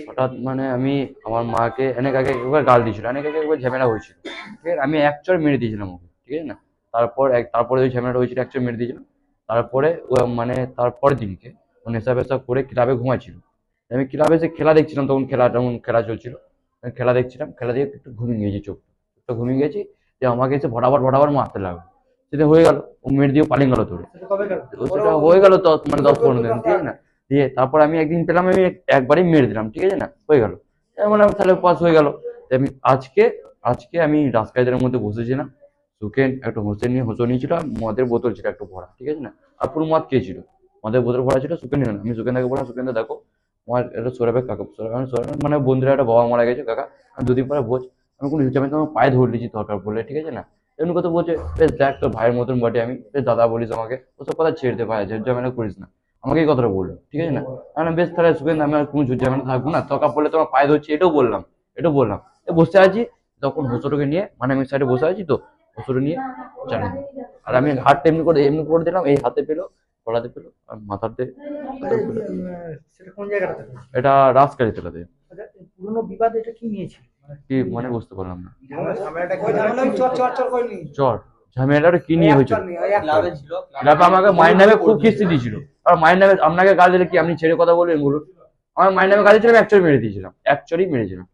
হঠাৎ মানে আমি আমার মাকে অনেক আগে একবার গাল দিয়েছিল, অনেক আগে একবার ঝামেলা হয়েছিল, ঠিক আছে, আমি এক চড় মেরে দিয়েছিলাম ওকে, ঠিক আছে না। তারপরে ওই ঝামেলাটা হয়েছিল, এক চড় মেরে দিয়েছিলাম। তারপরে ও মানে তারপরের দিনকে ও নেশা ফেশা করে ক্লাবে ঘুমাচ্ছিল। আমি ক্লাবে এসে খেলা দেখছিলাম, তখন খেলা চলছিল। আমি খেলা দেখছিলাম, খেলা দিয়ে একটু ঘুমিয়ে গেছি, চোখটা ঘুমিয়ে গেছি। যে আমাকে এসে ভটাভট মারতে লাগলো। সেটা হয়ে গেল, ও মেরে দিয়ে পালিয়ে গেল তোরে। সেটা হয়ে গেল তো মানে 10-15 দিন, ঠিক আছে না। দিয়ে তারপর আমি একদিন পেলাম, আমি একবারই মেরে দিলাম, ঠিক আছে না, হয়ে গেল। মানে তাহলে পাস হয়ে গেল। আমি আজকে আমি রাস্তাঘাটের মধ্যে বসেছিলাম, সুখেন একটা হোসেন নিয়েছিল, আর মদের বোতল ছিল একটু ভরা, ঠিক আছে না। আর পুরো মদ খেয়েছিল, মদের বোতল ভরা ছিল, সুখেন নিল না। আমি সুখেনদাকে বললাম, সুখেনদা দেখো আমার একটা সৌরভের কাকা, মানে বন্ধুরা একটা বাবা মারা গেছে কাকা, দুদিন পরে বোঝ। আমি কোনো হিসাবে তোমার পায়ে ধরে নিয়েছি দরকার বললে, ঠিক আছে না। এমনি কথা বলছে, বেশ দেখ তোর ভাইয়ের মতন বটে, আমি বেশ দাদা বলিস আমাকে, ওসব কথা ছেড়ে দে ভাই, ঝামেলা করিস না। আমাকে এই কথাটা বললো, ঠিক আছে না। আমি বেশ তাহলে সুখেন আমি আর কোনো ঝামেলা থাকবো না, দরকার পড়লে তোমার পায়ে ধরছি, এটাও বললাম। বসে আছি তখন হোসরোকে নিয়ে, মানে আমি সাইডে বসে আছি তো, হোসরো নিয়ে চালিয়ে দিই। আর আমি হাতটা এমনি করে দিলাম, এই হাতে পেলো, গলাতে পেলো, আর মাথাতে পেলো। এটা রাজকারী তেলাতে। পুরনো বিবাদ এটা কি নিয়েছিল? কি মানে বুঝতে পারলাম না। চর ঝামেলাটা কি নিয়ে হয়েছিল? ক্লাবে আমাকে মায়ের নামে খুব কিস্তি দিয়েছিল। আর মায়ের নামে আপনাকে গাল দিলে কি আপনি ছেড়ে কথা বলবেন বলুন? আমার মায়ের নামে গাল দিয়েছিলাম, একচড় মেরে দিয়েছিলাম, একচড়ই মেরেছিলাম।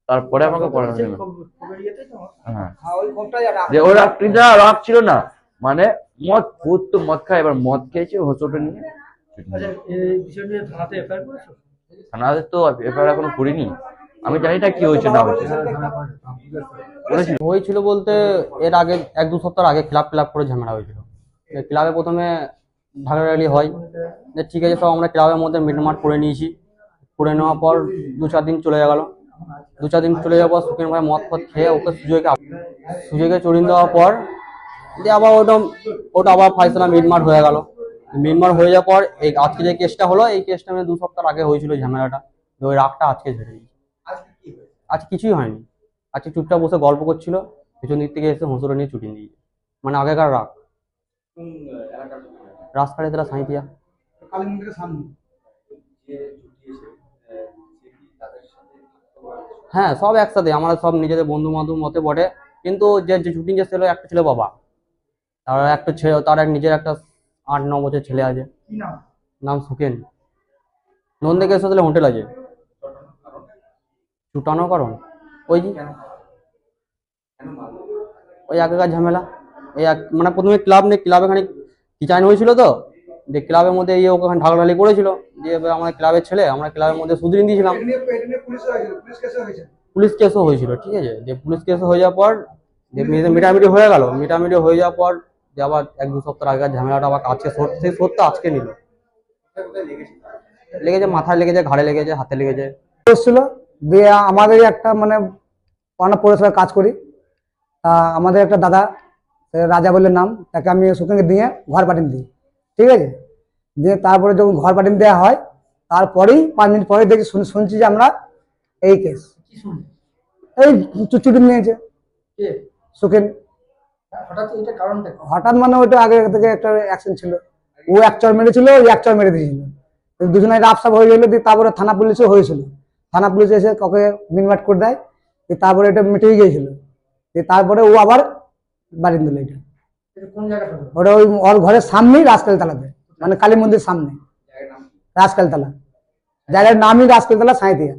তারপরে আমাকে পড়ানো, হ্যাঁ, যে ওর রাগ ছিল না, মানে মদ খায়, এবার মদ খেয়েছে হোঁচটে নিয়ে। থানাতে তো এফআইআর এখনো করিনি, আমি জানি না কি হয়েছে না হয়েছে। হয়েছিল বলতে এর আগে 1-2 সপ্তাহ আগে ক্লাব করে ঝামেলা হয়েছিল। ক্লাবে প্রথমে ঢাকাঢালি হয়, যে ঠিক আছে সব আমরা ক্লাবের মধ্যে মিটমাট করে নিয়েছি। করে নেওয়ার পর 2-4 দিন চলে গেল। 2-4 দিন চলে যাওয়ার পর সুখেন ভাই মদ খেয়ে ওকে সুজয়কে চড়িয়ে দেওয়ার পর দিয়ে আবার ওটা আবার ফাইসলা মিটমাট হয়ে গেল। মিটমাট হয়ে যাওয়ার পর এই আজকে যে কেসটা হলো, এই কেসটা 2 সপ্তাহ আগে হয়েছিল ঝামেলাটা। ওই রাগটা আজকে ঝেড়ে দিয়েছি। আজ কিছুই হয়নি, আজকে চুপচাপ বসে গল্প করছিল, পেছন দিক থেকে এসে হোঁচড়ে নিয়ে ছুটি দিয়েছে। মানে আগেকার রাগ। রাজকারী তারা সাঁইতিয়া। হ্যাঁ, সব একসাথে, আমরা সব নিজেদের বন্ধু বান্ধব মতে বটে। কিন্তু যে ছুটি যে ছিল, একটা ছিল বাবা, তার একটা ছেলে, তার নিজের একটা 8-9 বছর ছেলে আছে, নাম সুখেন। নন্দে গেছে হোটেল আছে, ছুটানোর কারণ ওই আগেকার ঝামেলা। মানে প্রথমে ক্লাবে খানিক কিচাইন হয়েছিল তো, যে ক্লাবের মধ্যে ওখানে ঢাকাঢালি করেছিল, যে আমাদের ক্লাবের ছেলে, আমরা ক্লাবের মধ্যে সুধরিয়ে দিয়েছিলাম। পুলিশ কেসও হয়েছিল, ঠিক আছে। যে পুলিশ কেস হয়ে যাওয়ার পর যে মিটামিটি হয়ে গেল, মিটামিটি হয়ে যাওয়ার পর যে আবার 1-2 সপ্তাহ আগের ঝামেলাটা আবার আজকে সেই সত্য আজকে নিল। লেগেছে, মাথায় লেগেছে, ঘাড়ে লেগেছে, হাতে লেগেছে। দিয়ে আমাদের একটা মানে পানা পৌরসভায় কাজ করি, আমাদের একটা দাদা রাজা বলে নাম, তাকে আমি সুখেনকে দিয়ে ঘর পাঠিয়ে দিই, ঠিক আছে। দিয়ে তারপরে যখন ঘর পাঠিয়ে দেওয়া হয়, তারপরেই 5 মিনিট পরে দেখি শুনছি যে আমরা এই কেস, এই ছুটি নিয়েছে সুখেন। হঠাৎ মানে ওইটা আগে থেকে একটা অ্যাকশন ছিল, ও এক চর মেরেছিল, ওই এক চর মেরে দিয়েছিল, দুজনে রাফসাফ হয়ে গেল। দিয়ে তারপরে থানা পুলিশও হয়েছিল, থানা পুলিশ এসে কাউকে মিটমাট করে দেয়। তারপরে এটা মিটে গিয়েছিল। তারপরে ও আবার বাড়ি দিল। এটা ওটা ওই ওর ঘরের সামনেই রাজকালীতলাতে, মানে কালী মন্দির সামনে রাজকালীতলা, জায়গার নামই রাজকালীতলা সাঁইতিয়া।